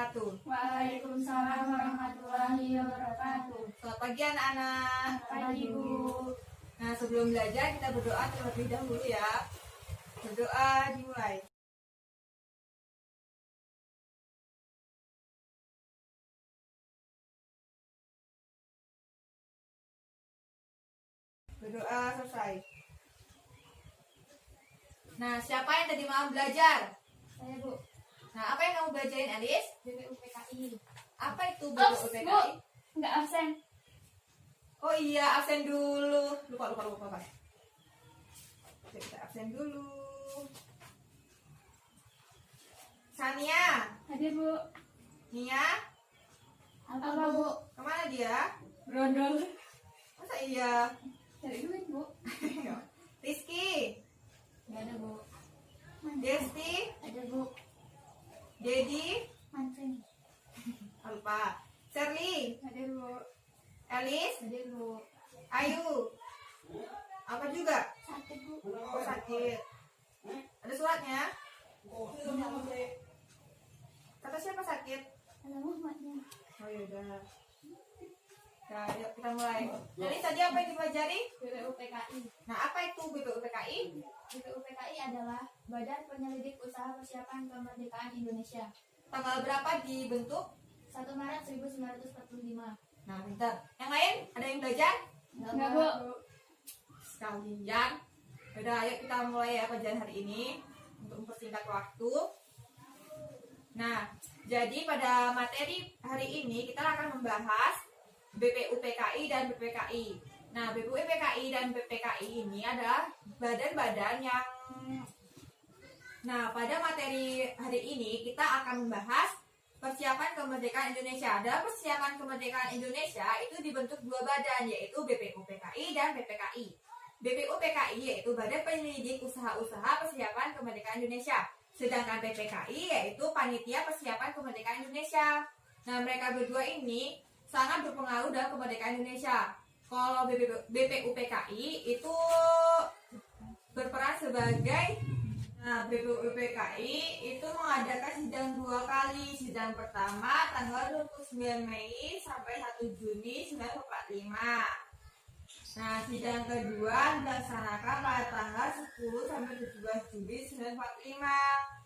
wabarakatuh. Waalaikumsalam warahmatullahi wabarakatuh. Selamat pagi anak-anak. Pagi Bu. Nah, sebelum belajar kita berdoa terlebih dahulu ya. Berdoa dimulai. Berdoa selesai. Nah, siapa yang tadi malam belajar? Saya Bu. Nah, apa yang kamu belajarin, Alice? BPUPKI. Apa itu Bu, BPUPKI? nggak absen. Oh iya, absen dulu. Lupa. Oke, kita absen dulu. Sania, Hadir Bu. Nia, Apa Bu? kemana dia? Brondol. Masa iya? Cari duit Bu. Rizky, Nggak ada Bu. Desti, Ada Bu. Dedi, Mancing. lupa. Shirley, Hadir Bu. Elis, Hadir Bu. Ayu. Apa juga? Sakit Bu. Oh, sakit. Ada suratnya? Kata siapa sakit? Ada Muhammadnya. Oh yaudah. Nah, yuk kita mulai. Jadi tadi apa yang dipelajari? BPUPKI. Nah, apa itu BPUPKI? BPUPKI adalah Badan Penyelidik Usaha Persiapan Kemerdekaan Indonesia. Tanggal berapa dibentuk? 1 Maret 1945. Nah, bentar. Yang lain ada yang belajar? Enggak Bu. Sekalian. Udah, ayo kita mulai ya pelajaran hari ini untuk mempersingkat waktu. Nah, jadi pada materi hari ini kita akan membahas BPUPKI dan BPKI. Nah, BPUPKI dan BPKI ini adalah badan-badan yang pada materi hari ini kita akan membahas persiapan kemerdekaan Indonesia. Dalam persiapan kemerdekaan Indonesia itu dibentuk dua badan, yaitu BPUPKI dan BPKI. BPUPKI yaitu Badan Penyelidik Usaha-Usaha Persiapan Kemerdekaan Indonesia. Sedangkan BPKI yaitu Panitia Persiapan Kemerdekaan Indonesia. Nah, mereka berdua ini sangat berpengaruh dalam kemerdekaan Indonesia. Kalau BPUPKI itu berperan sebagai BPUPKI itu mengadakan sidang 2 kali. Sidang pertama tanggal 29 Mei sampai 1 Juni 1945. Nah, sidang kedua dilaksanakan pada tanggal 10 sampai 17 Juli 1945.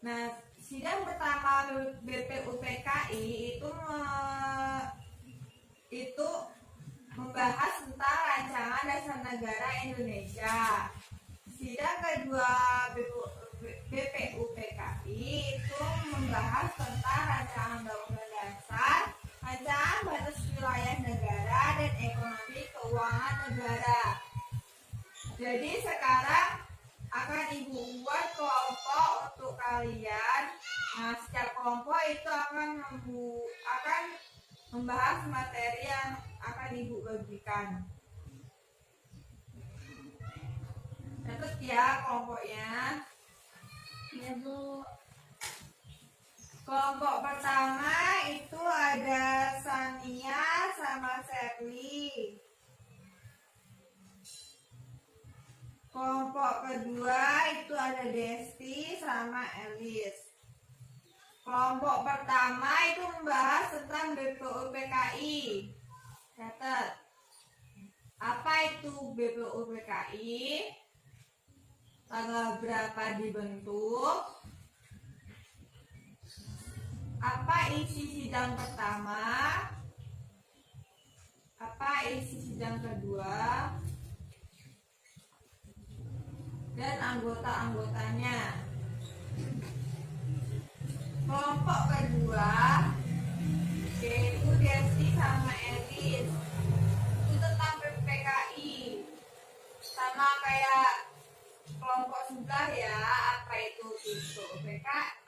Nah, sidang pertama BPUPKI itu membahas tentang rancangan dasar negara Indonesia. Sidang kedua BPUPKI itu membahas tentang rancangan undang-undang dasar, rancangan batas wilayah negara, dan ekonomi keuangan negara. Jadi sekarang akan Ibu buat kelompok untuk kalian. Nah, setiap kelompok itu akan membahas materi yang akan Ibu bagikan. Catat ya kelompoknya. Ya Bu. Kelompok pertama itu ada Sania sama Shirley. Kelompok kedua itu ada Desti sama Elis. Kelompok pertama itu membahas tentang BPUPKI. Catat. Apa itu BPUPKI? Tanggal berapa dibentuk? Apa isi sidang pertama? Apa isi sidang kedua? Dan anggota-anggotanya. Kelompok kedua yaitu Desti sama Elis. Itu tentang PPKI. Sama kayak kelompok sebelah ya.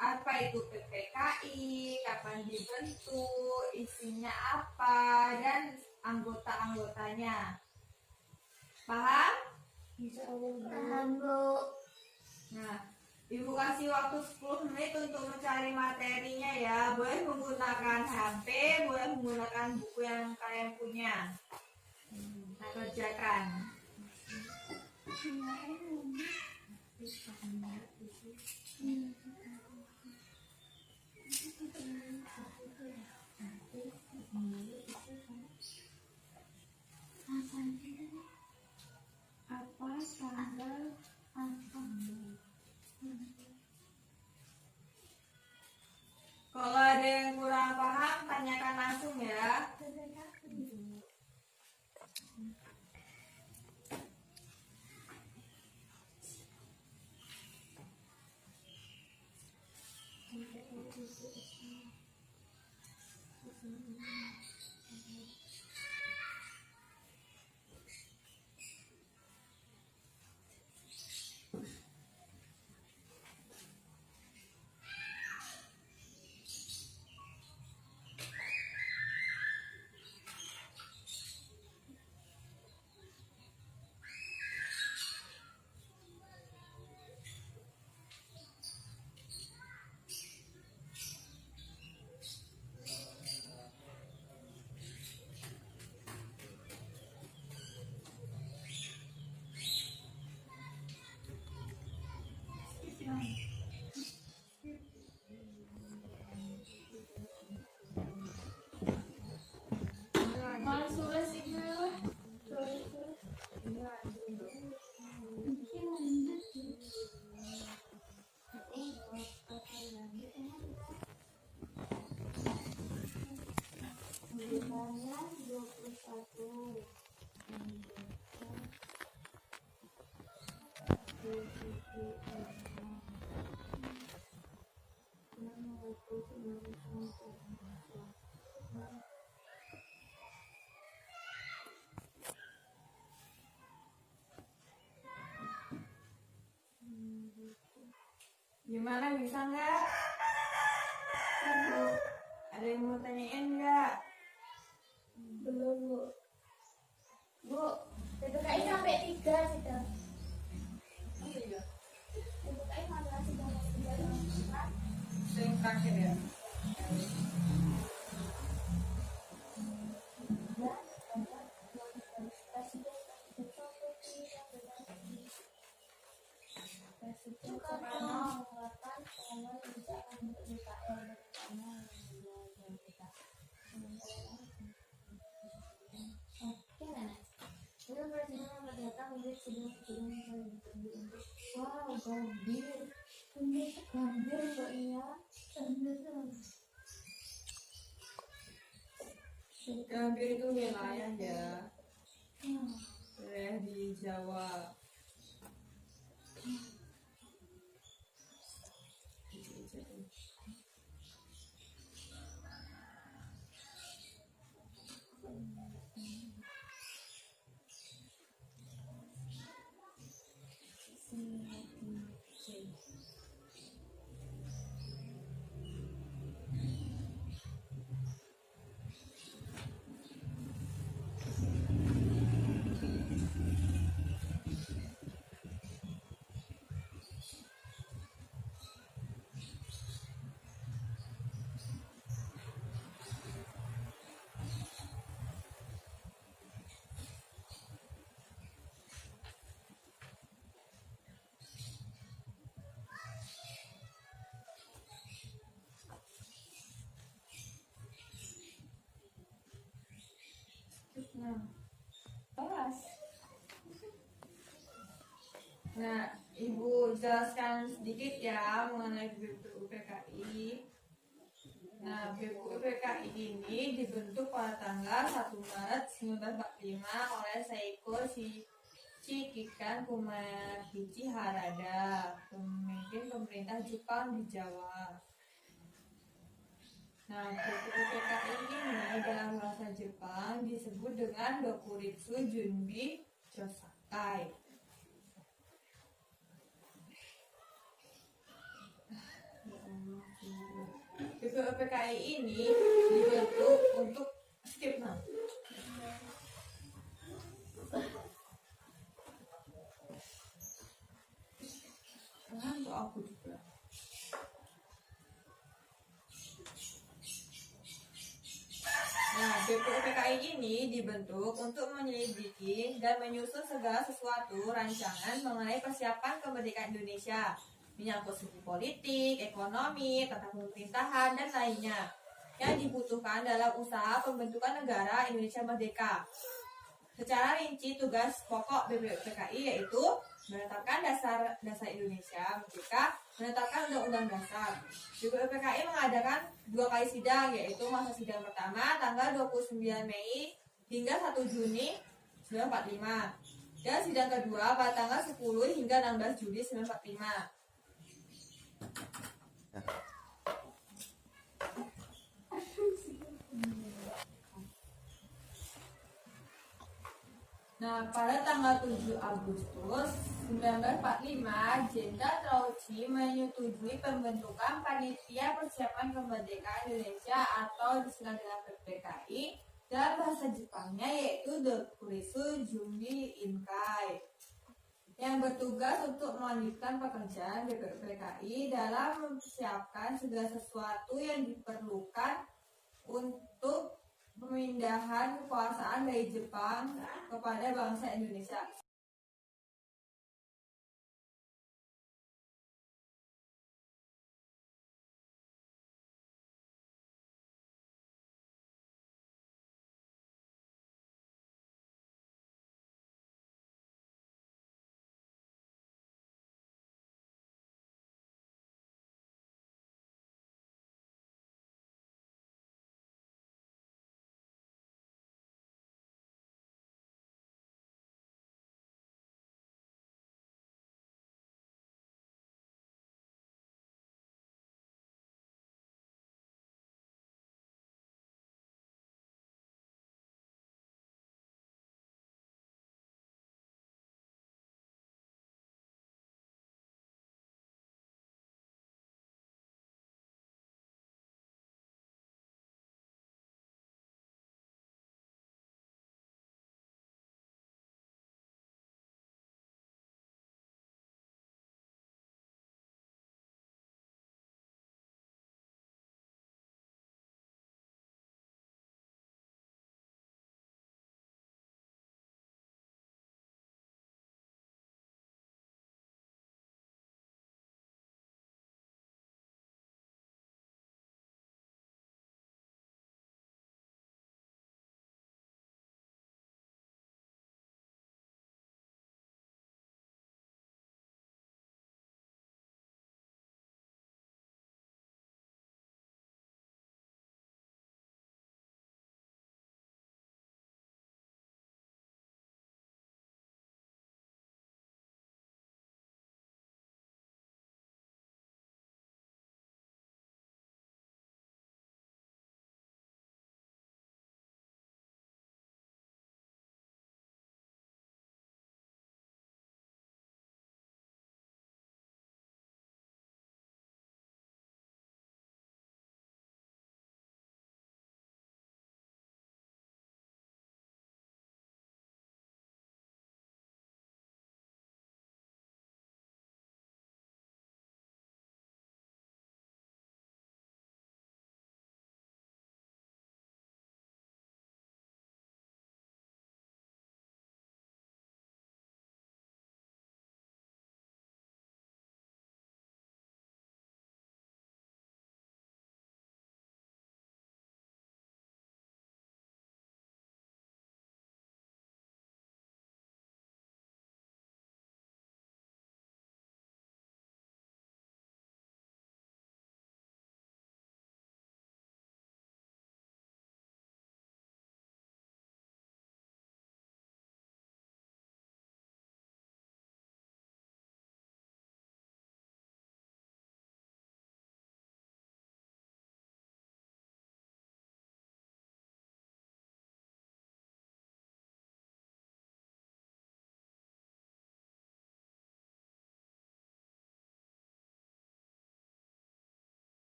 Apa itu PPKI, kapan dibentuk, isinya apa, dan anggota-anggotanya. Paham? Paham Bu. Nah, Ibu kasih waktu 10 menit untuk mencari materinya ya. Boleh menggunakan HP, boleh menggunakan buku yang kalian punya. Nah, kerjakan. ada yang kurang paham, tanyakan langsung ya. Gimana, bisa nggak? Ada yang mau tanyain nggak? Belum, Bu. Bu, PPKI sampai 3 sudah. PPKI masih sampai 3. Yang terakhir ya. Wow, gambir. Gambir kok iya. Gambir itu wilayah ya, wilayah di Jawa. Nah, Ibu jelaskan sedikit ya mengenai BPUPKI. Nah, BPUPKI ini dibentuk pada tanggal 1 Maret 1945 oleh Seiko Shikikan Kumakichi Harada, pemimpin pemerintah Jepang di Jawa. Nah, BPUPKI ini dalam bahasa Jepang disebut dengan Dokuritsu Junbi Chosakai. BPUPKI ini dibentuk untuk skip nah. Untuk aku juga. Nah, BPUPKI ini dibentuk untuk menyelidiki dan menyusun segala sesuatu rancangan mengenai persiapan kemerdekaan Indonesia, menyangkut segi politik, ekonomi, tata pemerintahan, dan lainnya yang dibutuhkan dalam usaha pembentukan negara Indonesia Merdeka. Secara rinci, tugas pokok BPUPKI yaitu menetapkan dasar Indonesia Merdeka, menetapkan Undang-Undang Dasar. BPUPKI mengadakan 2 kali sidang, yaitu masa sidang pertama tanggal 29 Mei hingga 1 Juni 1945 dan sidang kedua pada tanggal 10 hingga 16 Juli 1945. Nah, pada tanggal 7 Agustus 1945, Jenderal Trauci menyetujui pembentukan Panitia Persiapan Kemerdekaan Indonesia atau disingkat dengan PPKI dalam bahasa Jepangnya yaitu Dokuritsu Junbi Inkai, yang bertugas untuk melanjutkan pekerjaan BPUPKI dalam mempersiapkan segala sesuatu yang diperlukan untuk pemindahan kekuasaan dari Jepang kepada bangsa Indonesia.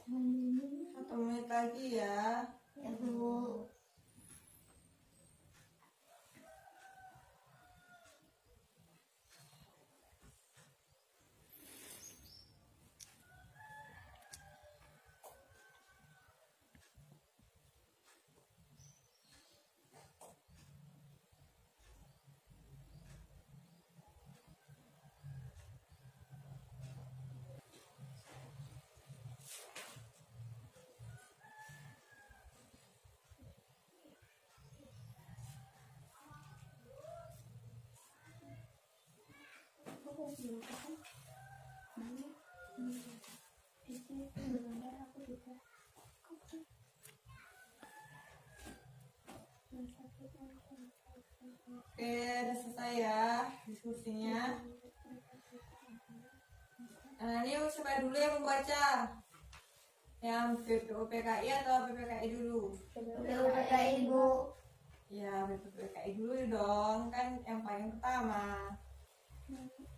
1 menit lagi ya. Ya, Bu. Oke, udah selesai ya diskusinya. Nah, ini siapa dulu yang membaca? Yang BPUPKI atau PPKI dulu? PPKI, Bu. Ya, BPUPKI dulu dong, kan yang paling pertama.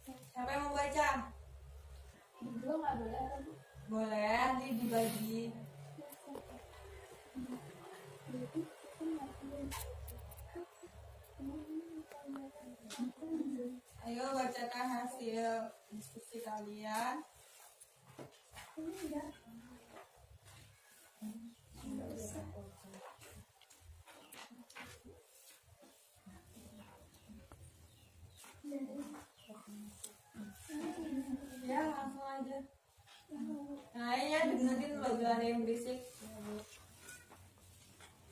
Siapa yang membaca? Dulu nggak boleh apa, Bu? Boleh, nanti dibagi. Ayo bacakan hasil diskusi kalian. Ya, langsung aja. Nah, ini ya dengerin loh, gak ada yang berisik.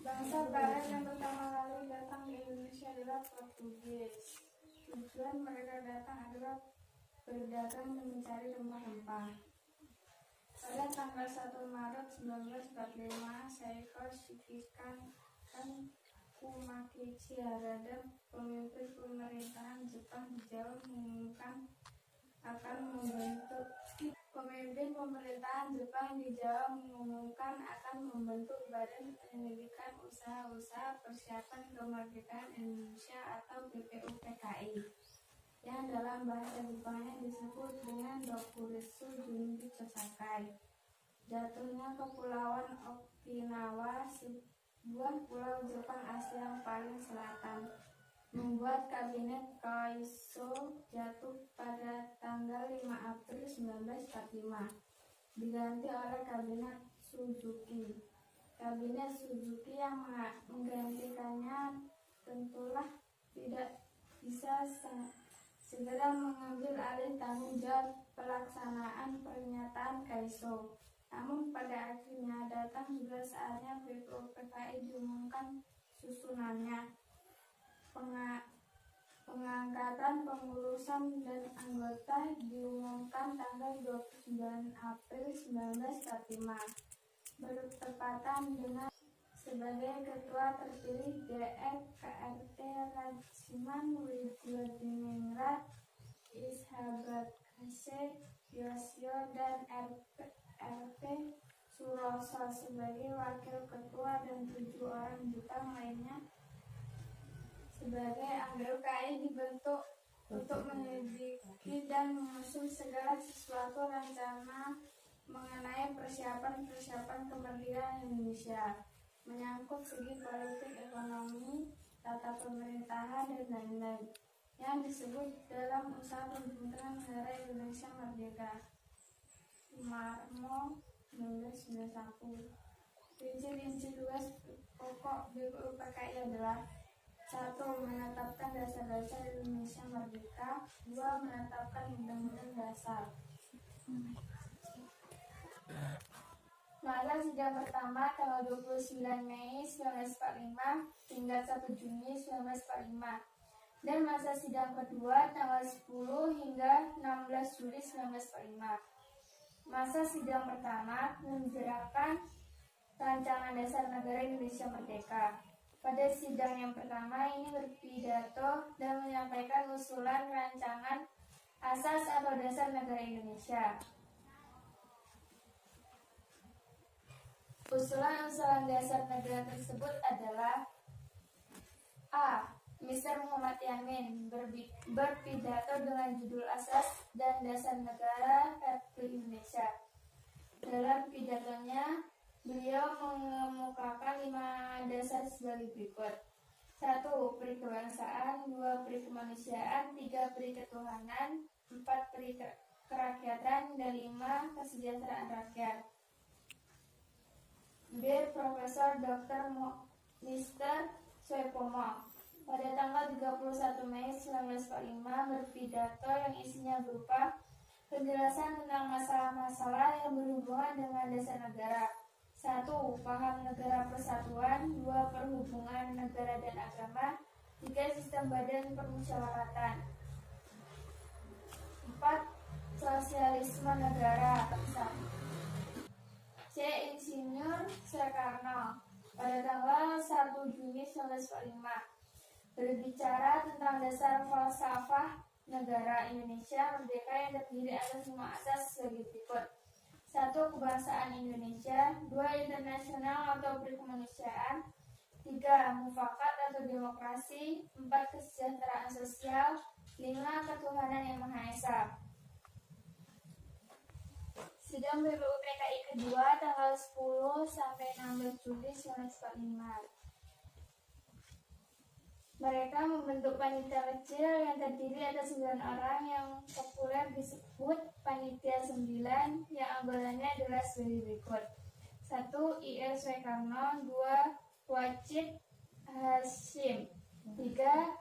Bangsa Barat yang pertama kali datang ke Indonesia adalah Portugis. Tujuan mereka datang adalah berdagang dan mencari rempah-rempah. Pada tanggal 1 Maret 1945, seekor Shikikan Kumakichi Harada, pemimpin pemerintahan Jepang di Jawa, mengumumkan akan membentuk Badan Penyelidikan Usaha-usaha Persiapan Kemerdekaan Indonesia atau BPUPKI, yang dalam bahasa Jepangnya disebut dengan Dokuritsu Junbi Chosakai. Jatuhnya Kepulauan Okinawa, sebuah pulau Jepang Asia yang paling selatan, membuat Kabinet Koiso jatuh pada tanggal 5 April 1945, diganti oleh Kabinet Suzuki. Kabinet Suzuki yang menggantikannya tentulah tidak bisa segera mengambil alih tanggung jawab pelaksanaan pernyataan Kaiso. Namun pada akhirnya datang juga saatnya BPUPKI diumumkan susunannya. Pengangkatan pengurusan dan anggota diumumkan tanggal 29 April 1945, bertepatan dengan sebagai ketua terpilih DF KRT Rajiman Widodiningrat, Ishabakase Yoshio, dan RP Suroso sebagai wakil ketua dan 7 orang Jepang lainnya sebagai anggota. KI dibentuk untuk menyelidiki dan mengusung segala sesuatu rencana mengenai persiapan kemerdekaan Indonesia, menyangkut segi politik, ekonomi, tata pemerintahan, dan lain-lain, yang disebut dalam usaha pembentukan negara Indonesia Merdeka. Sumarmo 1991. Prinsip-prinsip tugas pokok BPUPKI adalah: 1. Menetapkan dasar-dasar Indonesia Merdeka. 2. Menetapkan undang-undang dasar. Masa sidang pertama tanggal 29 Mei 1945 hingga 1 Juni 1945, dan masa sidang kedua tanggal 10 hingga 16 Juli 1945. Masa sidang pertama membicarakan rancangan dasar negara Indonesia Merdeka. Pada sidang yang pertama ini berpidato dan menyampaikan usulan rancangan asas atau dasar negara Indonesia. Usulan-usulan dasar negara tersebut adalah: A. Mr. Muhammad Yamin berpidato dengan judul Asas dan Dasar Negara Republik Indonesia. Dalam pidatonya, beliau mengemukakan 5 dasar sebagai berikut. 1. Peri kebangsaan, 2. Peri kemanusiaan, 3. Peri ketuhanan, 4. Peri kerakyatan, dan 5. Kesejahteraan rakyat. Bir Profesor Dr. Mr. Soepomo pada tanggal 31 Mei 1945 berpidato yang isinya berupa penjelasan tentang masalah-masalah yang berhubungan dengan dasar negara. 1. Paham negara persatuan, 2. Perhubungan negara dan agama, 3. Sistem badan permusyawaratan, 4. Sosialisme negara. C. Insinyur Soekarno pada tanggal 1 Juni 1945 berbicara tentang dasar falsafah negara Indonesia merdeka yang terdiri atas 5 asas sebagai berikut. 1. Kebangsaan Indonesia, 2. Internasional atau perkemanusiaan, 3. Mufakat atau demokrasi, 4. Kesejahteraan sosial, 5. Ketuhanan yang Maha Esa. Sidang BPUPKI kedua tanggal 10 sampai 16 Juli 1945. Mereka membentuk panitia kecil yang terdiri atas 9 orang yang populer disebut Panitia 9 yang anggotanya adalah sebagai berikut. 1. Ir Soekarno, 2. Wajid Hasyim, 3.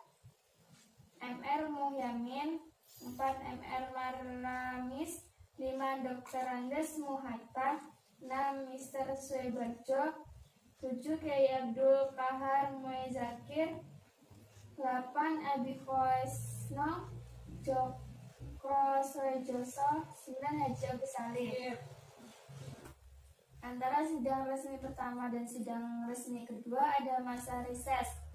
Mr. Muhyamin, 4. Mr. Marramis, 5. Dr. Andes Muhatta, 6. Mr. Suebarjo, 7. Kiai Abdul Kahar Muezakir, 8. Abi Koesno Jokro Soejoso, 9. Haji Agus Salim. Antara sidang resmi pertama dan sidang resmi kedua ada masa reses.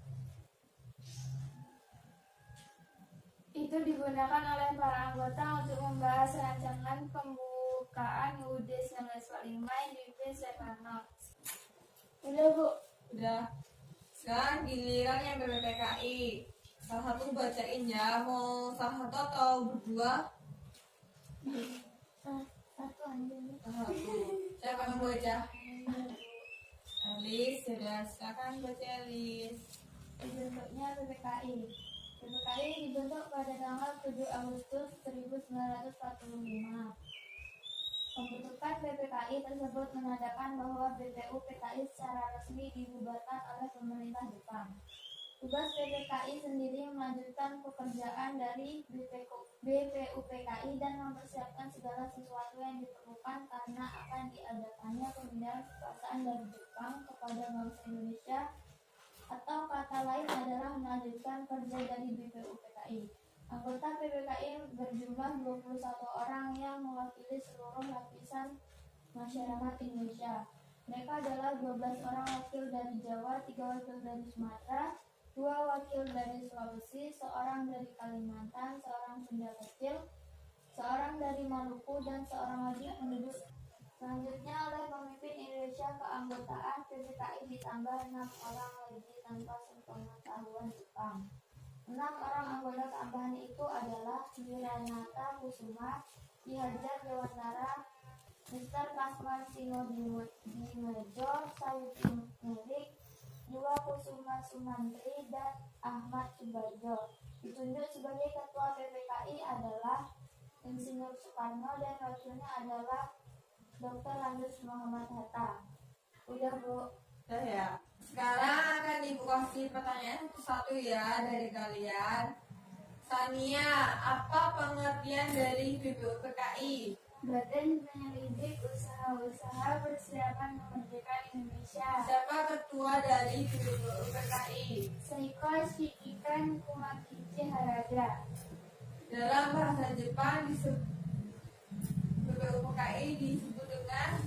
Itu digunakan oleh para anggota untuk membahas rancangan pembukaan UUD 1945 yang dipimpin Soekarno. Udah, Bu? Udah. Sekarang giliran yang BPPKI. Salah satu bacain ya. Mau salah satu atau berdua? Satu aja. Satu. Siapa yang mau baca? Elis, sudah silakan baca Elis. Bentuknya PPKI. PPKI dibentuk pada tanggal 7 Agustus 1945. Pembentukan PPKI tersebut menandakan bahwa BPUPKI secara resmi dibubarkan oleh pemerintah Jepang. Tugas PPKI sendiri melanjutkan pekerjaan dari BPUPKI dan mempersiapkan segala sesuatu yang diperlukan karena akan diadakannya pemindahan kekuasaan dari Jepang kepada bangsa Indonesia, atau kata lain adalah melanjutkan kerja dari BPUPKI. Anggota PPKI berjumlah 21 orang yang mewakili seluruh lapisan masyarakat Indonesia. Mereka adalah 12 orang wakil dari Jawa, 3 wakil dari Sumatera, 2 wakil dari Sulawesi, 1 dari Kalimantan, 1 Sunda Kecil, 1 dari Maluku, dan 1 lagi penduduk. Selanjutnya oleh pemimpin Indonesia keanggotaan PPKI ditambah 6 orang lagi tanpa sepengetahuan Jepang. 6 orang anggota tambahan itu adalah Wiranata Kusuma, Ki Hajar Dewantara, Mr. Kasman Sino Dimejo, Sayuti Melik, Dua Kusuma Sumantri, dan Ahmad Subarjo. Ditunjuk sebagai ketua PPKI adalah Insinyur Soekarno dan wakilnya adalah Dr. Andes Muhammad Hatta. Udah, Bu? Udah ya. Sekarang akan ibu kasih pertanyaan satu-satu ya dari kalian. Sania, apa pengertian dari BPUPKI? Badan Penyelidik Usaha-usaha Persiapan Kemerdekaan Indonesia. Siapa ketua dari BPUPKI? Seiko Shikikan Kumakichi Harada. Dalam bahasa Jepang BPUPKI disebut dengan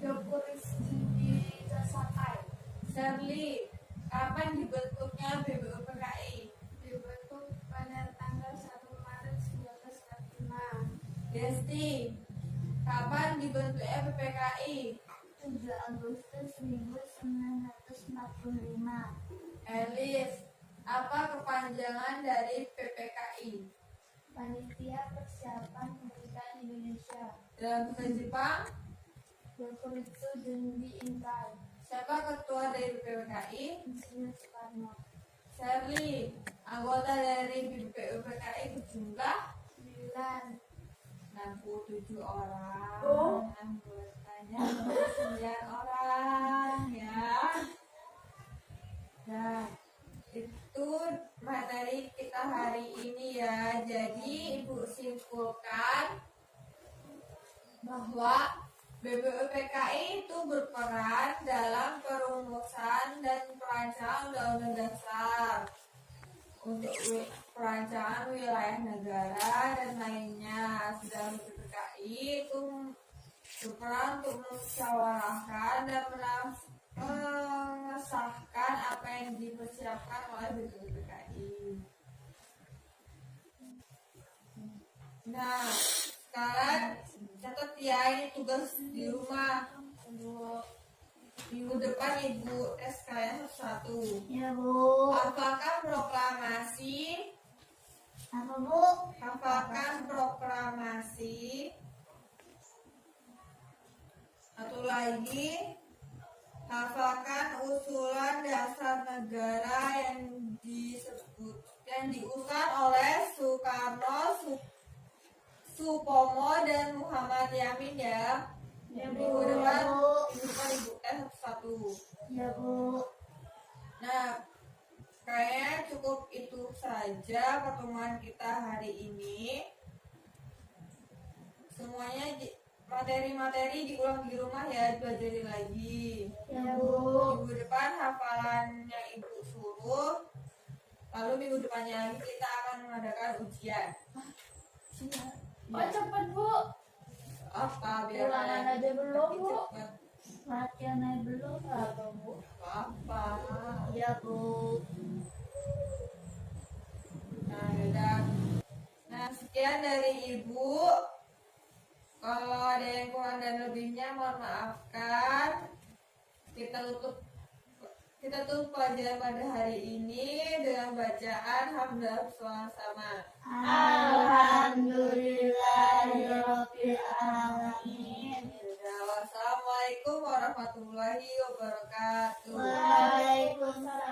Yokurishiki Sakai. Shirley, kapan dibentuknya BPUPKI? Dibentuk pada tanggal 1 Maret 1945. Desti, kapan dibentuknya PPKI? 7 Agustus 1945. Elis, Apa kepanjangan dari PPKI? Panitia Persiapan Kemerdekaan Indonesia. Dalam bahasa Jepang, Dokuritsu Junbi Inkai. siapa ketua dari PPKI? Insinyur Soekarno. Shirley, anggota dari BPUPKI berjumlah 9. 67 orang. Oh. Anggotanya 9 orang ya. Nah, itu materi kita hari ini ya. Jadi Ibu simpulkan bahwa BPUPKI itu berperan dalam perumusan dan perancangan undang-undang dasar untuk perancangan wilayah negara dan lainnya. Sedang BPUPKI itu berperan untuk memusyawarahkan dan mengesahkan apa yang dipersiapkan oleh BPUPKI. Nah, sekarang catat ya, ini tugas di rumah untuk minggu depan Ibu tes kalian satu. Ya, Bu. Hafalkan proklamasi. Apa, Bu? Hafalkan proklamasi. Satu lagi, hafalkan usulan dasar negara yang diusulkan oleh Soekarno, Supomo dan Muhammad Yamin ya. Ya, Minggu Bu. depan Ibu tes satu. Ya, Bu. Nah, kayaknya cukup itu saja pertemuan kita hari ini. Semuanya materi-materi diulang di rumah ya, pelajari lagi. Ya, Bu. Minggu depan hafalannya Ibu suruh. Lalu minggu depannya lagi kita akan mengadakan ujian. Oh, cepet, Bu. Apa biar Ulangan aja belum, makin Bu. cepet. Latihan aja belum, apa, Bu? Apa? Ya, Bu. Nah, yaudah. Nah, sekian dari Ibu. Kalau ada yang kurang dan lebihnya mohon maafkan. Kita tutup pelajaran pada hari ini dengan bacaan hamdalah bersama-sama. Alhamdulillahirabbil alamin. Wassalamualaikum warahmatullahi wabarakatuh. Waalaikumsalam.